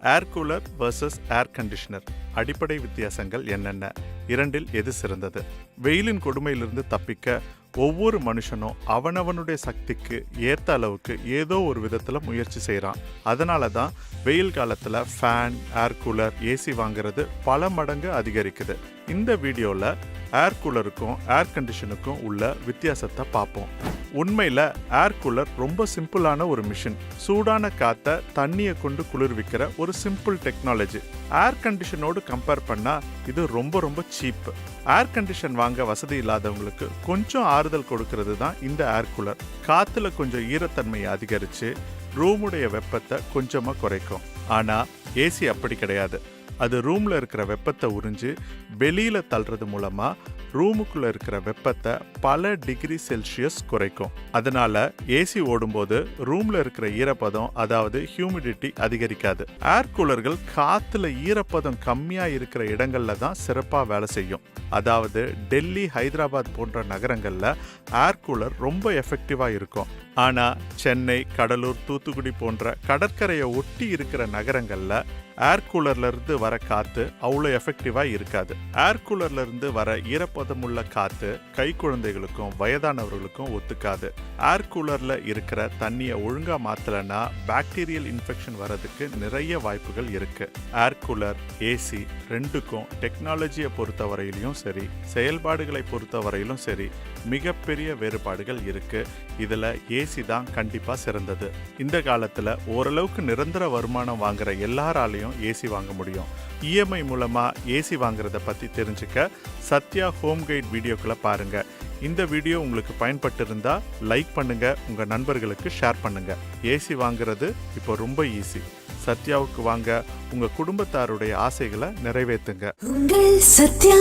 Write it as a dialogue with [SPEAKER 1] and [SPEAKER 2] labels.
[SPEAKER 1] Air cooler vs air conditioner அடிப்படை வித்தியாசங்கள் என்னென்ன? இரண்டில் எது சிறந்தது? வெயிலின் கொடுமையிலிருந்து தப்பிக்க ஒவ்வொரு மனுஷனும் அவனவனுடைய சக்திக்கு ஏற்ற அளவுக்கு ஏதோ ஒரு விதத்தில் முயற்சி செய்கிறான். அதனால தான் வெயில் காலத்தில் ஃபேன், ஏர் கூலர், ஏசி வாங்குறது பல மடங்கு அதிகரிக்குது. இந்த வீடியோவில் ஏர் கூலருக்கும் ஏர் கண்டிஷனுக்கும் உள்ள வித்தியாசத்தை பார்ப்போம். உண்மையில் ஏர் கூலர் ரொம்ப சிம்பிளான ஒரு மிஷின். சூடான காற்றை தண்ணியை கொண்டு குளிர்விக்கிற ஒரு சிம்பிள் டெக்னாலஜி. ஏர் கண்டிஷனோடு கம்பேர் பண்ணால் இது ரொம்ப சீப். ஏர் கண்டிஷன் வாங்க வசதி இல்லாதவங்களுக்கு கொஞ்சம் ஆறுதல் கொடுக்கறது தான் இந்த ஏர் கூலர். காற்றுல கொஞ்சம் ஈரத்தன்மையை அதிகரித்து ரூமுடைய வெப்பத்தை கொஞ்சமாக குறைக்கும். ஆனால் ஏசி அப்படி கிடையாது. அது ரூமில் இருக்கிற வெப்பத்தை உறிஞ்சு வெளியில் தள்ளுறது மூலமாக ரூமுக்குள்ளே இருக்கிற வெப்பத்தை பல டிகிரி செல்சியஸ் குறைக்கும். அதனால ஏசி ஓடும்போது ரூமில் இருக்கிற ஈரப்பதம், அதாவது ஹியூமிடிட்டி அதிகரிக்காது. ஏர் கூலர்கள் காற்றுல ஈரப்பதம் கம்மியாக இருக்கிற இடங்களில் தான் சிறப்பாக வேலை செய்யும். அதாவது டெல்லி, ஹைதராபாத் போன்ற நகரங்களில் ஏர் கூலர் ரொம்ப எஃபெக்டிவாக இருக்கும். ஆனால் சென்னை, கடலூர், தூத்துக்குடி போன்ற கடற்கரையை ஒட்டி இருக்கிற நகரங்களில் ஏர் கூலர்லேருந்து வர காற்று அவ்வளோ எஃபெக்டிவாக இருக்காது. ஏர் கூலர்லேருந்து வர ஈரப்பதமுள்ள காற்று கை குழந்தைகளுக்கும் வயதானவர்களுக்கும் ஒத்துக்காது. ஏர் கூலரில் இருக்கிற தண்ணியை ஒழுங்காக மாற்றலைன்னா பாக்டீரியல் இன்ஃபெக்ஷன் வரதுக்கு நிறைய வாய்ப்புகள் இருக்குது. ஏர் கூலர், ஏசி ரெண்டுக்கும் டெக்னாலஜியை பொறுத்தவரையிலும் சரி, செயல்பாடுகளை பொறுத்தவரையிலும் சரி, மிகப்பெரிய வேறுபாடுகள் இருக்குது. இதில் ஏசி தான் கண்டிப்பாக சிறந்தது. இந்த காலத்தில் ஓரளவுக்கு நிரந்தர வருமானம் வாங்குற எல்லாராலையும் ஏசி வாங்க முடியும். இஎம்ஐ மூலமா ஏசி வாங்குறத பத்தி தெரிஞ்சுக்க சத்யா ஹோம் கைட் வீடியோக்களை பாருங்க. இந்த வீடியோ உங்களுக்கு பயன்பட்டு இருந்தா லைக் பண்ணுங்க, உங்க நண்பர்களுக்கு ஷேர் பண்ணுங்க. ஏசி வாங்குறது இப்போ ரொம்ப ஈஸி. சத்யாவுக்கு வாங்க, உங்க குடும்பத்தாருடைய ஆசைகளை நிறைவேற்றுங்க.
[SPEAKER 2] சத்யா.